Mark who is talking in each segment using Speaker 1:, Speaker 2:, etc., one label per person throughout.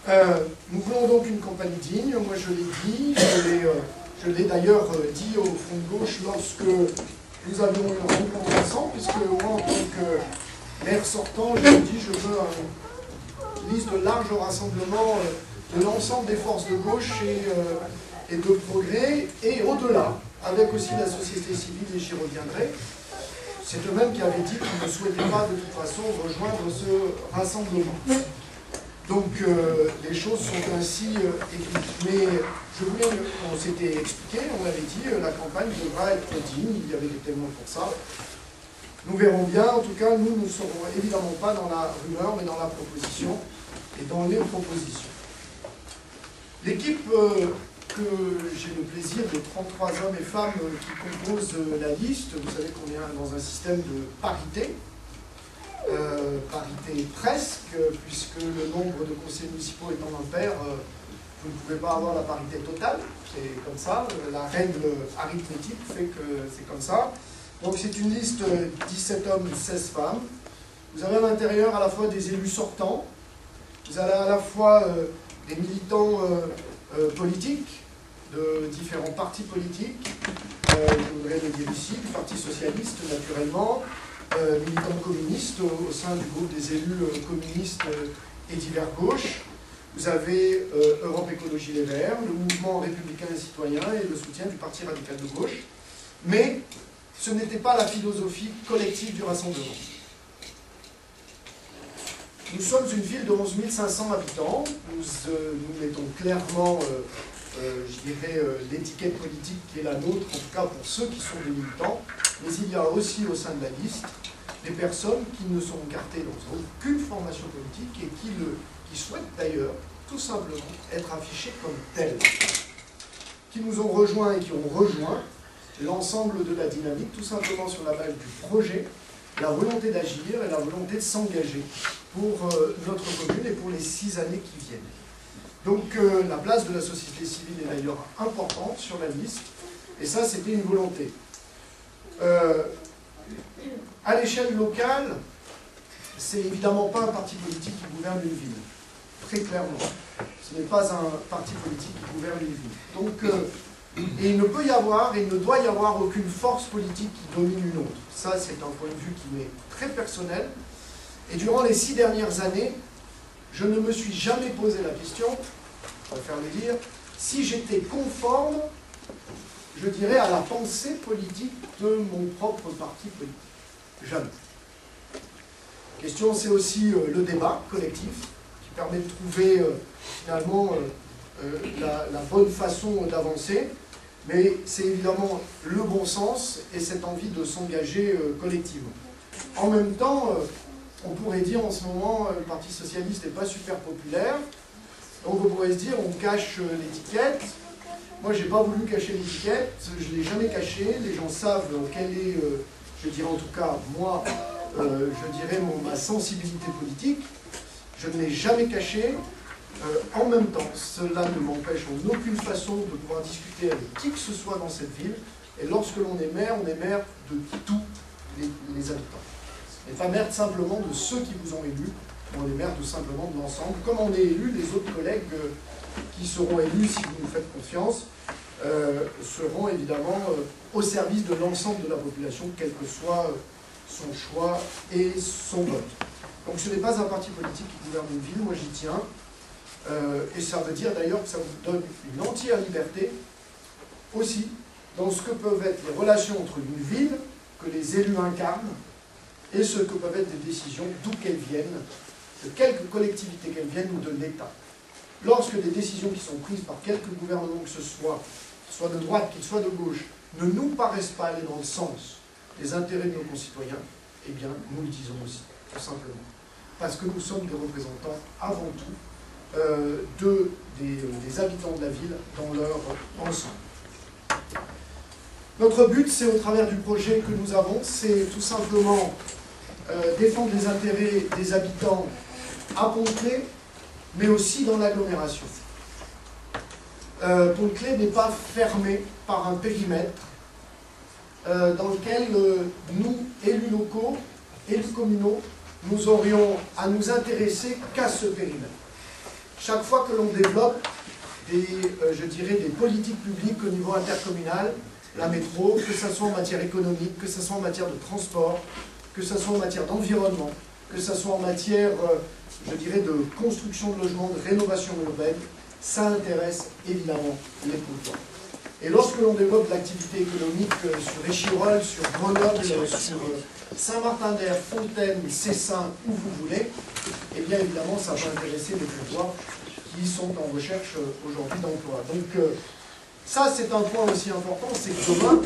Speaker 1: Nous voulons donc une campagne digne, moi je l'ai dit, je l'ai d'ailleurs dit au Front de Gauche lorsque nous avions une rencontre ensemble, puisque moi en tant que maire sortant, je dit je veux une liste de large rassemblement de l'ensemble des forces de gauche et de progrès, et au-delà, avec aussi la société civile, et j'y reviendrai. C'est eux-mêmes qui avaient dit qu'ils ne souhaitaient pas de toute façon rejoindre ce rassemblement. Donc les choses sont ainsi écrites. Mais je voulais, on s'était expliqué, on avait dit la campagne devra être digne, il y avait des témoins pour ça. Nous verrons bien, en tout cas, nous ne serons évidemment pas dans la rumeur, mais dans la proposition et dans les propositions. L'équipe que j'ai le plaisir de 33 hommes et femmes qui composent la liste, vous savez qu'on est dans un système de parité, parité presque, puisque le nombre de conseillers municipaux étant impair, vous ne pouvez pas avoir la parité totale, c'est comme ça, la règle arithmétique fait que c'est comme ça. Donc c'est une liste 17 hommes, 16 femmes. Vous avez à l'intérieur à la fois des élus sortants, vous avez à la fois des militants politiques, de différents partis politiques, je voudrais le dire ici, du Parti Socialiste naturellement, militants communistes au sein du groupe des élus communistes et divers gauches. Vous avez Europe Écologie Les Verts, le mouvement républicain et citoyen et le soutien du Parti radical de gauche. Mais ce n'était pas la philosophie collective du rassemblement. Nous sommes une ville de 11 500 habitants. Nous mettons clairement, je dirais, l'étiquette politique qui est la nôtre, en tout cas pour ceux qui sont des militants. Mais il y a aussi au sein de la liste des personnes qui ne sont écartées dans aucune formation politique et qui souhaitent d'ailleurs tout simplement être affichées comme telles. Qui nous ont rejoints et qui ont rejoint l'ensemble de la dynamique, tout simplement sur la base du projet, la volonté d'agir et la volonté de s'engager pour notre commune et pour les 6 années qui viennent. Donc la place de la société civile est d'ailleurs importante sur la liste, et ça c'était une volonté. À l'échelle locale, c'est évidemment pas un parti politique qui gouverne une ville, très clairement. Ce n'est pas un parti politique qui gouverne une ville. Donc, et il ne peut y avoir, et il ne doit y avoir aucune force politique qui domine une autre. Ça, c'est un point de vue qui m'est très personnel. Et durant les 6 dernières années, je ne me suis jamais posé la question, je préfère le dire, si j'étais conforme, je dirais, à la pensée politique de mon propre parti politique. Jamais. La question, c'est aussi le débat collectif, qui permet de trouver finalement la bonne façon d'avancer, mais c'est évidemment le bon sens et cette envie de s'engager collectivement. En même temps, on pourrait dire en ce moment, le Parti Socialiste n'est pas super populaire, donc on pourrait se dire, on cache l'étiquette. Moi, je n'ai pas voulu cacher l'étiquette, je ne l'ai jamais cachée, les gens savent quelle est, je dirais en tout cas, moi, je dirais ma sensibilité politique, je ne l'ai jamais cachée. En même temps, cela ne m'empêche en aucune façon de pouvoir discuter avec qui que ce soit dans cette ville, et lorsque l'on est maire de tous les habitants. On n'est pas maire simplement de ceux qui vous ont élu, on est maire tout simplement de l'ensemble, comme on est élu, les autres collègues qui seront élus, si vous nous faites confiance, seront évidemment au service de l'ensemble de la population, quel que soit son choix et son vote. Donc ce n'est pas un parti politique qui gouverne une ville, moi j'y tiens, et ça veut dire d'ailleurs que ça vous donne une entière liberté aussi dans ce que peuvent être les relations entre une ville que les élus incarnent et ce que peuvent être des décisions d'où qu'elles viennent, de quelque collectivité qu'elles viennent ou de l'État. Lorsque des décisions qui sont prises par quelque gouvernement que ce soit de droite, qu'il soit de gauche, ne nous paraissent pas aller dans le sens des intérêts de nos concitoyens, eh bien, nous le disons aussi, tout simplement. Parce que nous sommes des représentants, avant tout, des habitants de la ville dans leur ensemble. Notre but, c'est au travers du projet que nous avons, c'est tout simplement défendre les intérêts des habitants à Pont-de-Claix, mais aussi dans l'agglomération. Pont-de-Claix n'est pas fermé par un périmètre dans lequel nous, élus locaux, élus communaux, nous aurions à nous intéresser qu'à ce périmètre. chaque fois que l'on développe je dirais, des politiques publiques au niveau intercommunal, la métro, que ce soit en matière économique, que ce soit en matière de transport, que ce soit en matière d'environnement, que ce soit en matière, je dirais, de construction de logements, de rénovation urbaine, ça intéresse évidemment les Comtois. Et lorsque l'on développe l'activité économique sur Échirolles, sur Grenoble, sur Saint-Martin-d'Hères, Fontaine, Cessin, où vous voulez, eh bien évidemment ça va intéresser les Comtois qui sont en recherche aujourd'hui d'emploi. Donc ça c'est un point aussi important, c'est que demain,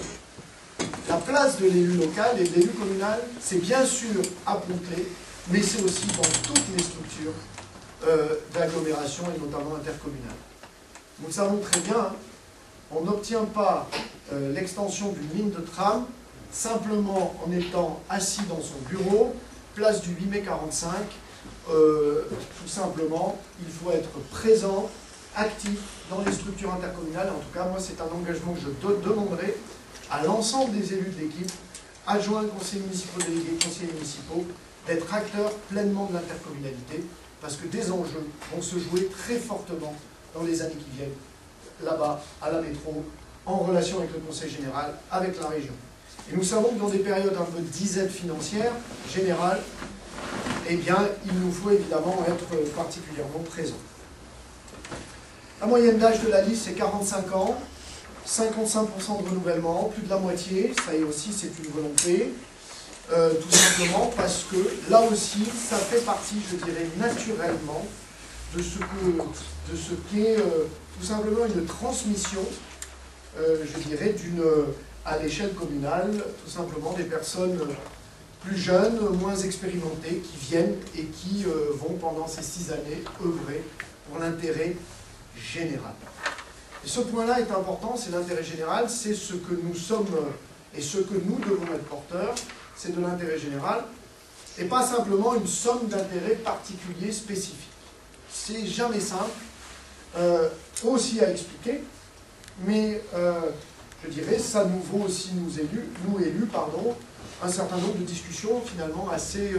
Speaker 1: la place de l'élu local et de l'élu communal, c'est bien sûr à Pont-Clé, mais c'est aussi dans toutes les structures d'agglomération et notamment intercommunales. Nous le savons très bien, hein, on n'obtient pas l'extension d'une ligne de tram simplement en étant assis dans son bureau, place du 8 mai 45, tout simplement, il faut être présent, actif dans les structures intercommunales. En tout cas, moi, c'est un engagement que je demanderai à l'ensemble des élus de l'équipe, adjoints, conseillers municipaux, délégués, conseillers municipaux, d'être acteurs pleinement de l'intercommunalité, parce que des enjeux vont se jouer très fortement dans les années qui viennent, là-bas, à la métro, en relation avec le Conseil général, avec la région. Et nous savons que dans des périodes un peu de disette financière générale, eh bien, il nous faut évidemment être particulièrement présents. La moyenne d'âge de la liste, c'est 45 ans, 55% de renouvellement, plus de la moitié, ça y est aussi, c'est une volonté, tout simplement parce que, là aussi, ça fait partie, je dirais, naturellement, de ce qu'est tout simplement une transmission, je dirais, à l'échelle communale, tout simplement des personnes plus jeunes, moins expérimentées, qui viennent et qui vont pendant ces 6 années œuvrer pour l'intérêt général. Et ce point-là est important, c'est l'intérêt général, c'est ce que nous sommes et ce que nous devons être porteurs, c'est de l'intérêt général, et pas simplement une somme d'intérêts particuliers spécifiques. C'est jamais simple, aussi à expliquer, mais je dirais, ça nous vaut aussi, nous élus, un certain nombre de discussions finalement assez,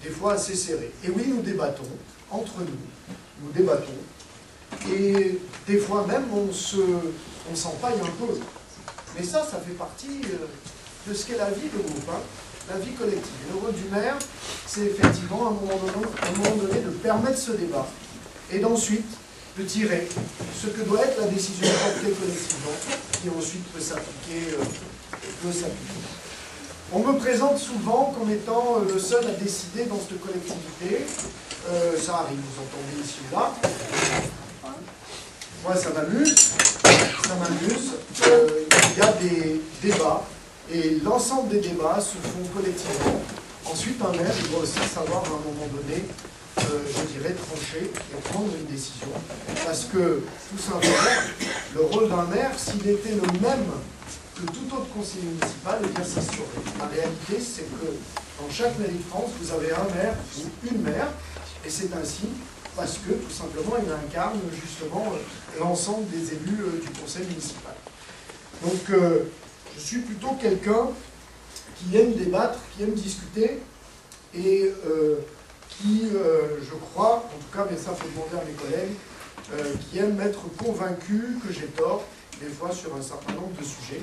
Speaker 1: des fois assez serrées. Et oui, nous débattons, entre nous débattons, et des fois même on s'empaille un peu. Mais ça fait partie de ce qu'est la vie de groupe, hein, la vie collective. Et le rôle du maire, c'est effectivement à un moment donné de permettre ce débat, et d'ensuite de tirer ce que doit être la décision portée collectivement, qui ensuite peut s'appliquer. On me présente souvent comme étant le seul à décider dans cette collectivité. Ça arrive, vous entendez ici ou là. Moi, ça m'amuse. Il y a des débats, et l'ensemble des débats se font collectivement. Ensuite, un maire, il doit aussi savoir à un moment donné, je dirais, trancher et prendre une décision. Parce que, tout simplement, le rôle d'un maire, s'il était le même que tout autre conseiller municipal, eh bien, ça se saurait. La réalité, c'est que dans chaque mairie de France, vous avez un maire ou une maire, et c'est ainsi parce que, tout simplement, il incarne justement l'ensemble des élus du conseil municipal. Donc, je suis plutôt quelqu'un qui aime débattre, qui aime discuter, et qui, je crois, en tout cas, mais ça, il faut demander à mes collègues, qui aiment être convaincus que j'ai tort, des fois, sur un certain nombre de sujets.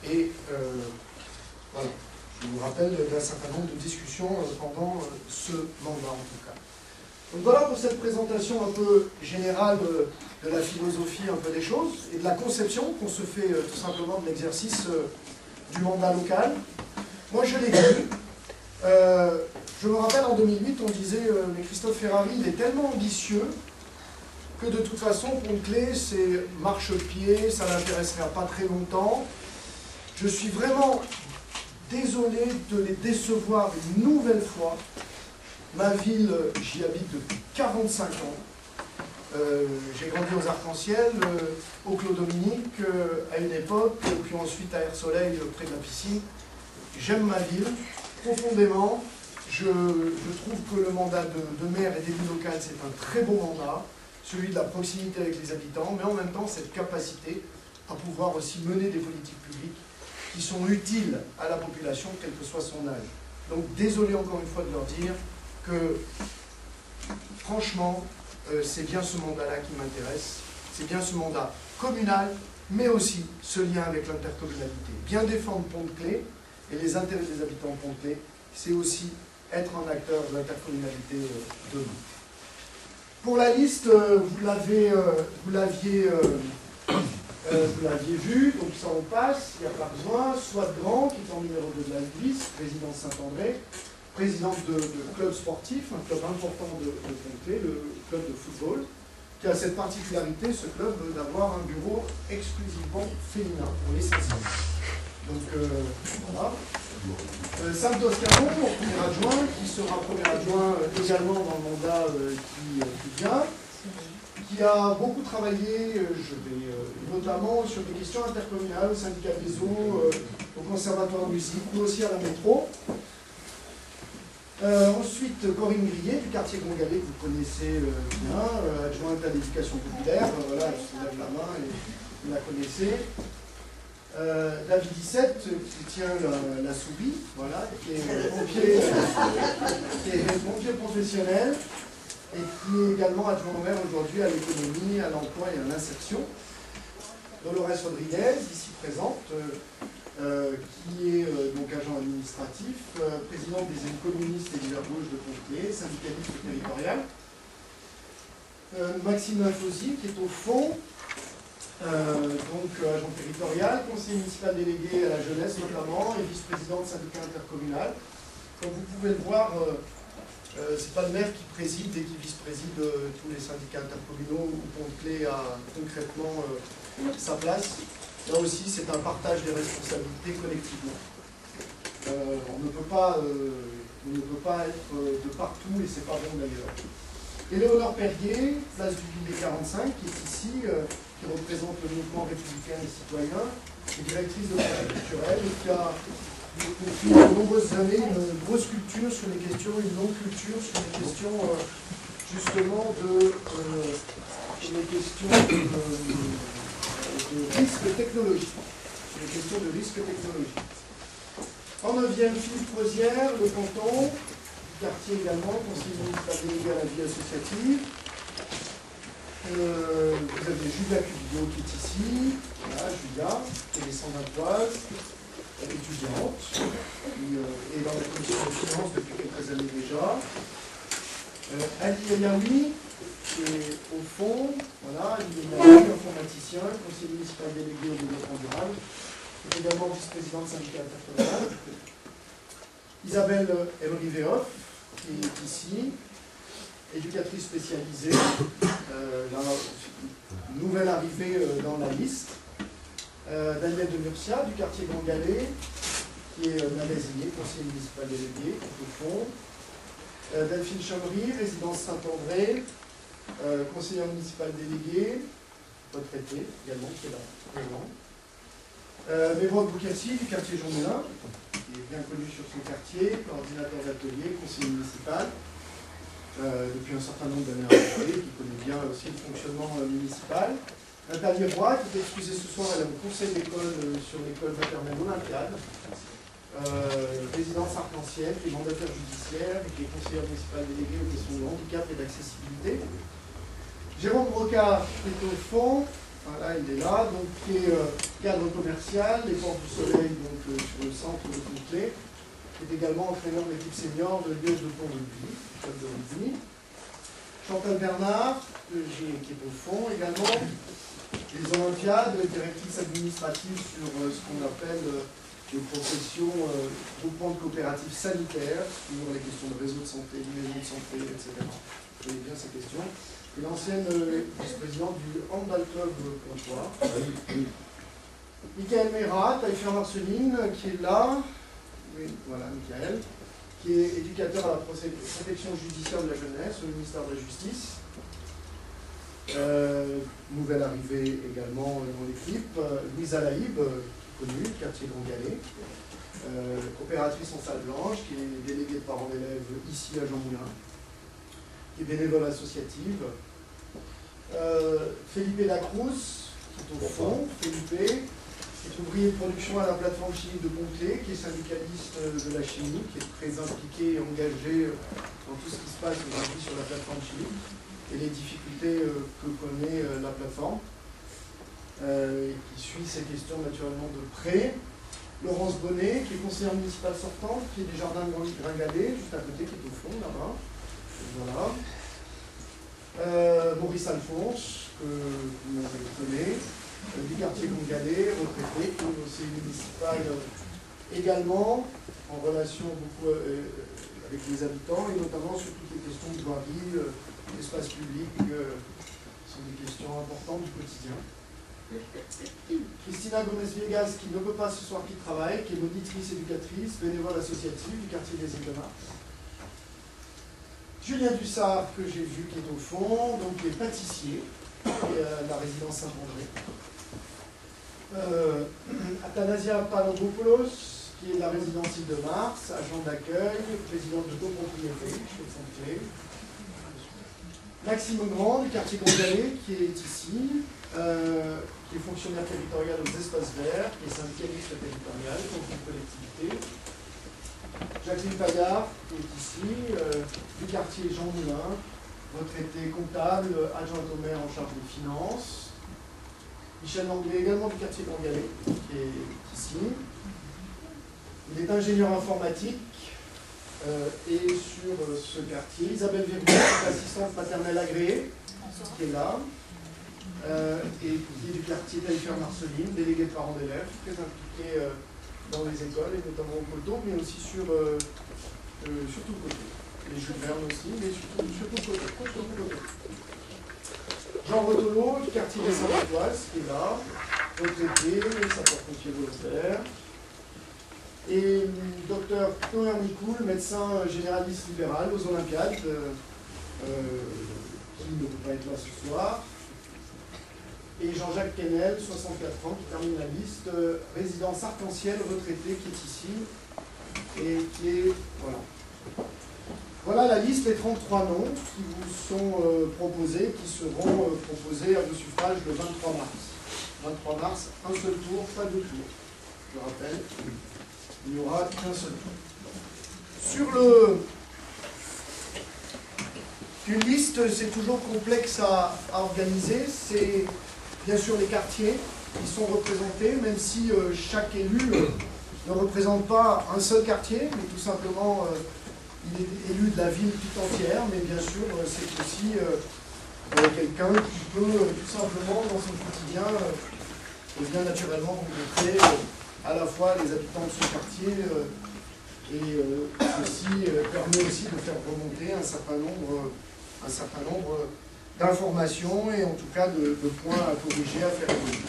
Speaker 1: Et voilà, je vous rappelle d'un certain nombre de discussions pendant ce mandat, en tout cas. Donc voilà pour cette présentation un peu générale de la philosophie un peu des choses, et de la conception qu'on se fait tout simplement de l'exercice du mandat local. Moi, je l'ai dit. Je me rappelle, en 2008, on disait mais Christophe Ferrari, il est tellement ambitieux que de toute façon, Pont-Clé, c'est marchepied, ça n'intéressera pas très longtemps. Je suis vraiment désolé de les décevoir une nouvelle fois. Ma ville, j'y habite depuis 45 ans. J'ai grandi aux Arcs-en-Ciel, au Clos Dominique, à une époque, puis ensuite à Air-Soleil, près de la piscine. J'aime ma ville profondément. Je trouve que le mandat de maire et d'élu local, c'est un très bon mandat, celui de la proximité avec les habitants, mais en même temps, cette capacité à pouvoir aussi mener des politiques publiques qui sont utiles à la population, quel que soit son âge. Donc, désolé encore une fois de leur dire que, franchement, c'est bien ce mandat-là qui m'intéresse, c'est bien ce mandat communal, mais aussi ce lien avec l'intercommunalité. Bien défendre Pont-de-Claix et les intérêts des habitants de Pont-de-Claix, c'est aussi être un acteur de l'intercommunalité demain. Pour la liste, vous l'aviez vu, donc ça on passe, il n'y a pas besoin. Soit Grand, qui est en numéro 2 de la liste, président de Saint-André, présidente de club sportif, un club important de Pont-de-Claix, le club de football, qui a cette particularité, ce club, d'avoir un bureau exclusivement féminin, pour l'essentiel. Donc voilà. Santos Camon, mon premier adjoint, qui sera premier adjoint également dans le mandat qui vient, qui a beaucoup travaillé, notamment sur des questions intercommunales, au syndicat des eaux, au conservatoire de musique, mais aussi à la métro. Ensuite, Corinne Grillet, du quartier Gongalet, que vous connaissez bien, adjointe à l'éducation populaire, voilà, elle se lève la main et vous la connaissez. David 17, qui tient la Soubie, voilà, qui est pompier professionnel et qui est également adjoint au maire aujourd'hui à l'économie, à l'emploi et à l'insertion. Dolores Rodriguez, ici présente, qui est donc agent administratif, présidente des élus communistes et leader gauche de Pont-de-Claix, syndicaliste territorial. Maxime Infosi, qui est au fond, donc agent territorial, conseiller municipal délégué à la jeunesse notamment, et vice-président de syndicat intercommunal. Comme vous pouvez le voir, c'est pas le maire qui préside et qui vice-préside tous les syndicats intercommunaux où Pont-de-Claix a concrètement sa place. Là aussi, c'est un partage des responsabilités collectivement. On ne peut pas être de partout et c'est pas bon d'ailleurs. Éléonore Perrier, place du Pilier 45, qui est ici, qui représente le mouvement républicain et citoyen, qui est directrice de projet culturel et qui a depuis de nombreuses années une grosse culture sur les questions, une longue culture sur les questions justement de risque technologique. Les questions de risque technologique. En 9e, Philippe Rosière, le canton, quartier également, conseiller municipal délégué à la vie associative. Vous avez Julia Cuvillo qui est ici. Voilà, Julia, qui est descendantoise, étudiante, qui est dans la commission de finances depuis quelques années déjà. Ali Eliaoui, qui est au fond, voilà, Ali Eliaoui, informaticien, conseiller municipal délégué au développement durable, qui est également vice-président de syndicat intercommunal. Isabelle Elriveoff, qui est ici, éducatrice spécialisée, nouvelle arrivée dans la liste. Daniel de Murcia, du quartier Gongalet, qui est magasinier, conseiller municipal délégué, au fond. Delphine Chamery, résidence Saint-André, conseillère municipale déléguée, retraité également, qui est là, présent. Mérode Boukassi, du quartier Jean Moulin, qui est bien connu sur son quartier, coordinateur d'atelier, conseiller municipal, depuis un certain nombre d'années à l'atelier, qui connaît bien aussi le fonctionnement municipal. Nathalie Roy, qui est excusée ce soir, elle est au conseil d'école sur l'école maternelle olympiade. Résidence Arc-en-Ciel, qui est mandataire judiciaire et qui est conseillère municipale déléguée aux questions de handicap et d'accessibilité. Jérôme Brocard, qui est au fond, voilà, il est là, donc qui est cadre commercial, les Portes du Soleil, donc sur le centre de Pont-de-Claix, qui est également entraîneur de l'équipe senior de Liège de Pont-de-Claix, club de rugby. Chantal Bernard, qui est au fond également, les Olympiades, directrice administrative sur ce qu'on appelle les professions, groupements de coopératives sanitaires, sur les questions de réseau de santé, maison de santé, etc. Vous connaissez bien ces questions. Et l'ancienne vice-présidente du Handball Club Pontois. Michael Merat, Taillefer Marceline, qui est là. Oui, voilà, Michael. Qui est éducateur à la protection judiciaire de la jeunesse au ministère de la Justice. Nouvelle arrivée également dans l'équipe. Louise Alaïb, connue, quartier Gongalet. Coopératrice en salle blanche, qui est déléguée de parents d'élèves ici à Jean Moulin. Qui est bénévole associative. Felipe Lacruz, qui est au fond. Felipe, qui est ouvrier de production à la plateforme chimique de Pont-de-Claix, qui est syndicaliste de la chimie, qui est très impliqué et engagé dans tout ce qui se passe aujourd'hui sur la plateforme chimique. et les difficultés que connaît la plateforme, qui suit ces questions naturellement de près. Laurence Bonnet, qui est conseillère municipale sortante, qui est des Jardins Gringalet, juste à côté, qui est au fond, là-bas. Voilà. Maurice Alphonse, que vous connaissez, du quartier Gringalet, retraité, qui est aussi municipal également, en relation beaucoup avec les habitants, et notamment sur toutes les questions de voirie, l'espace public, sont des questions importantes du quotidien. Christina Gomez-Viegas, qui ne peut pas ce soir, qui travaille, qui est monitrice éducatrice, bénévole associative du quartier des Îles de Mars. Julien Dussard, que j'ai vu, qui est au fond, donc qui est pâtissier, et la résidence Saint-André. Athanasia Palambopoulos, qui est de la résidence Île de Mars, agent d'accueil, présidente de copropriété, chez Santé. Maxime Grand, du quartier Gringalet, qui est ici, qui est fonctionnaire territorial aux espaces verts, qui est syndicaliste territorial, donc une collectivité. Jacqueline Paillard, qui est ici, du quartier Jean Moulin, retraité comptable, adjointe au maire en charge des finances. Michel Langlais, également du quartier Gringalet, qui est ici. Il est ingénieur informatique et sur ce quartier. Isabelle Vergou, assistante maternelle agréée, qui est là. Et qui est du quartier Taillefer-Marceline, délégué de parents d'élèves, très impliqué dans les écoles, et notamment au Coteau, mais aussi sur tout le côté. Les Jules Verne aussi, mais surtout le côté. Jean Rotolo, du quartier des Saint-Antoises, qui est là, retraité, sapeur-pompier volontaire. Et docteur Noé Nicoul, médecin généraliste libéral aux Olympiades, qui ne peut pas être là ce soir. Et Jean-Jacques Quesnel, 64 ans, qui termine la liste, résidence arc-en-ciel, retraité, qui est ici, et qui est... Voilà. Voilà la liste des 33 noms qui vous sont proposés, qui seront proposés à vos suffrages le 23 mars. 23 mars, un seul tour, pas deux tours. Je rappelle, il n'y aura qu'un seul tour. Sur une liste, c'est toujours complexe à organiser. C'est bien sûr les quartiers qui sont représentés, même si chaque élu ne représente pas un seul quartier, mais tout simplement il est élu de la ville tout entière, mais bien sûr c'est aussi quelqu'un qui peut tout simplement dans son quotidien bien naturellement rencontrer à la fois les habitants de ce quartier et ceci permet aussi de faire remonter un certain nombre d'informations et en tout cas de points à corriger, à faire évoluer.